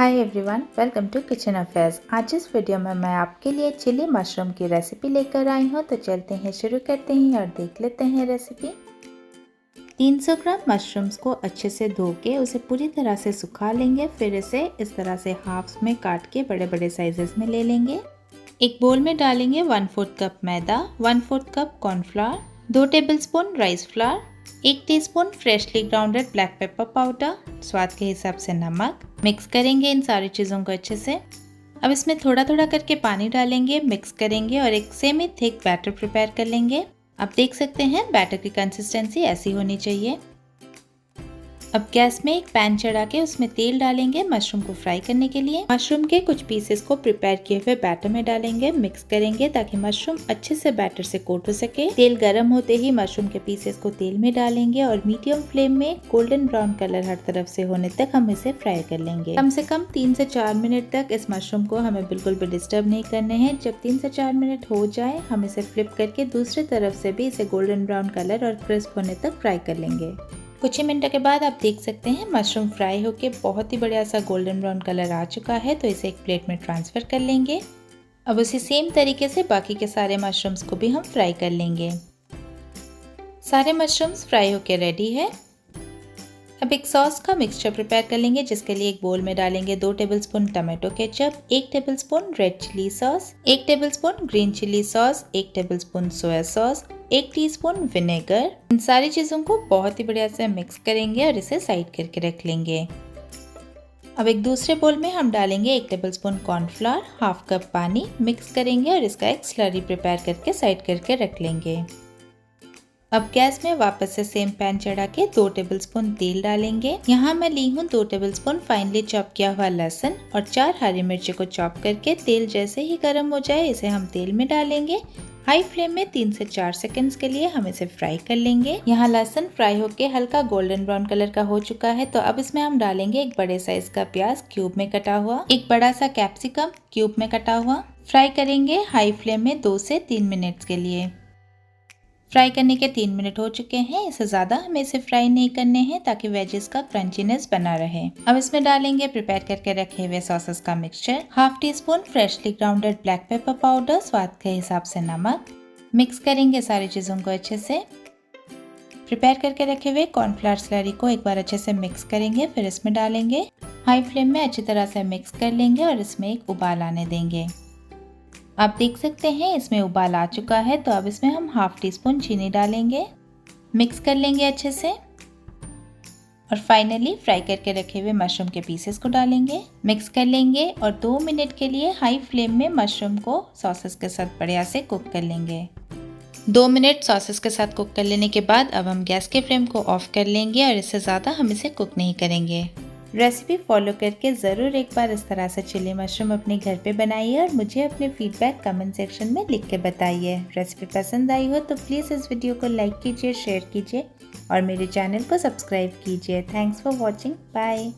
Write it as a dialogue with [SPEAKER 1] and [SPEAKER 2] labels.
[SPEAKER 1] Hi everyone, welcome to kitchen affairs. आज इस video में मैं आपके लिए चिली मशरूम की रेसिपी लेकर आई हूँ। तो चलते हैं, शुरू करते हैं और देख लेते हैं रेसिपी। 300 ग्राम मशरूम्स को अच्छे से धो के उसे पूरी तरह से सुखा लेंगे। फिर इसे इस तरह से हाफ्स में काट के बड़े बड़े साइजेस में ले लेंगे। एक बोल में डालेंगे 1/4 कप मैदा, 1/4 cup cornflour, 2 tablespoon rice flour, 1 teaspoon freshly grounded black pepper powder, स्वाद के हिसाब से नमक। मिक्स करेंगे इन सारी चीज़ों को अच्छे से। अब इसमें थोड़ा थोड़ा करके पानी डालेंगे, मिक्स करेंगे और एक सेमी थिक बैटर प्रिपेयर कर लेंगे। आप देख सकते हैं बैटर की कंसिस्टेंसी ऐसी होनी चाहिए। अब गैस में एक पैन चढ़ा के उसमें तेल डालेंगे मशरूम को फ्राई करने के लिए। मशरूम के कुछ पीसेस को प्रिपेयर किए हुए बैटर में डालेंगे, मिक्स करेंगे ताकि मशरूम अच्छे से बैटर से कोट हो सके। तेल गर्म होते ही मशरूम के पीसेस को तेल में डालेंगे और मीडियम फ्लेम में गोल्डन ब्राउन कलर हर तरफ से होने तक हम इसे फ्राई कर लेंगे। कम से कम 3 से 4 मिनट तक इस मशरूम को हमें बिल्कुल भी डिस्टर्ब नहीं करने हैं। जब 3 से 4 मिनट हो जाए हम इसे फ्लिप करके दूसरी तरफ से भी इसे गोल्डन ब्राउन कलर और क्रिस्प होने तक फ्राई कर लेंगे। कुछ ही मिनटों के बाद आप देख सकते हैं मशरूम फ्राई होके बहुत ही बढ़िया सा गोल्डन ब्राउन कलर आ चुका है। तो इसे एक प्लेट में ट्रांसफ़र कर लेंगे। अब उसी सेम तरीके से बाकी के सारे मशरूम्स को भी हम फ्राई कर लेंगे। सारे मशरूम्स फ्राई होके रेडी है। अब एक सॉस का मिक्सचर प्रिपेयर कर लेंगे, जिसके लिए एक बोल में डालेंगे 2 tablespoon tomato ketchup, 1 tablespoon red chilli sauce, 1 tablespoon green chilli sauce, 1 tablespoon soya sauce, 1 teaspoon vinegar. इन सारी चीज़ों को बहुत ही बढ़िया से मिक्स करेंगे और इसे साइड करके रख लेंगे। अब एक दूसरे बोल में हम डालेंगे 1 टेबलस्पून कॉर्नफ्लावर, हाफ कप पानी, मिक्स करेंगे और इसका एक स्लरी प्रिपेयर करके साइड करके रख लेंगे। अब गैस में वापस से सेम पैन चढ़ा के 2 टेबलस्पून तेल डालेंगे। यहाँ मैं ली हूँ 2 टेबलस्पून फाइनली चॉप किया हुआ लहसुन और 4 हरी मिर्ची को चॉप करके। तेल जैसे ही गर्म हो जाए इसे हम तेल में डालेंगे। हाई फ्लेम में 3 से 4 सेकंड्स के लिए हम इसे फ्राई कर लेंगे। यहाँ लहसुन फ्राई होके हल्का गोल्डन ब्राउन कलर का हो चुका है। तो अब इसमें हम डालेंगे एक बड़े साइज का प्याज क्यूब में कटा हुआ, एक बड़ा सा कैप्सिकम क्यूब में कटा हुआ। फ्राई करेंगे हाई फ्लेम में 2 से 3 मिनट के लिए। फ्राई करने के 3 मिनट हो चुके हैं। इससे ज़्यादा हमें इसे फ्राई नहीं करने हैं ताकि वेजेस का क्रंचीनेस बना रहे। अब इसमें डालेंगे प्रिपेयर करके रखे हुए सॉसेस का mixture, half tea spoon freshly grounded black pepper powder, स्वाद के हिसाब से नमक। मिक्स करेंगे सारी चीज़ों को अच्छे से। प्रिपेयर करके रखे हुए कॉर्नफ्लावर स्लरी को एक बार अच्छे से मिक्स करेंगे, फिर इसमें डालेंगे। हाई फ्लेम में अच्छी तरह से मिक्स कर लेंगे और इसमें एक उबाल आने देंगे। आप देख सकते हैं इसमें उबाल आ चुका है। तो अब इसमें हम हाफ टी स्पून चीनी डालेंगे, मिक्स कर लेंगे अच्छे से और फाइनली फ्राई करके रखे हुए मशरूम के पीसेस को डालेंगे, मिक्स कर लेंगे और 2 मिनट के लिए हाई फ्लेम में मशरूम को सॉसेस के साथ बढ़िया से कुक कर लेंगे। 2 मिनट सॉसेस के साथ कुक कर लेने के बाद अब हम गैस के फ्लेम को ऑफ कर लेंगे और इससे ज़्यादा हम इसे कुक नहीं करेंगे। रेसिपी फॉलो करके ज़रूर एक बार इस तरह से चिली मशरूम अपने घर पे बनाइए और मुझे अपने फीडबैक कमेंट सेक्शन में लिख के बताइए। रेसिपी पसंद आई हो तो प्लीज़ इस वीडियो को लाइक कीजिए, शेयर कीजिए और मेरे चैनल को सब्सक्राइब कीजिए। Thanks for watching. बाय।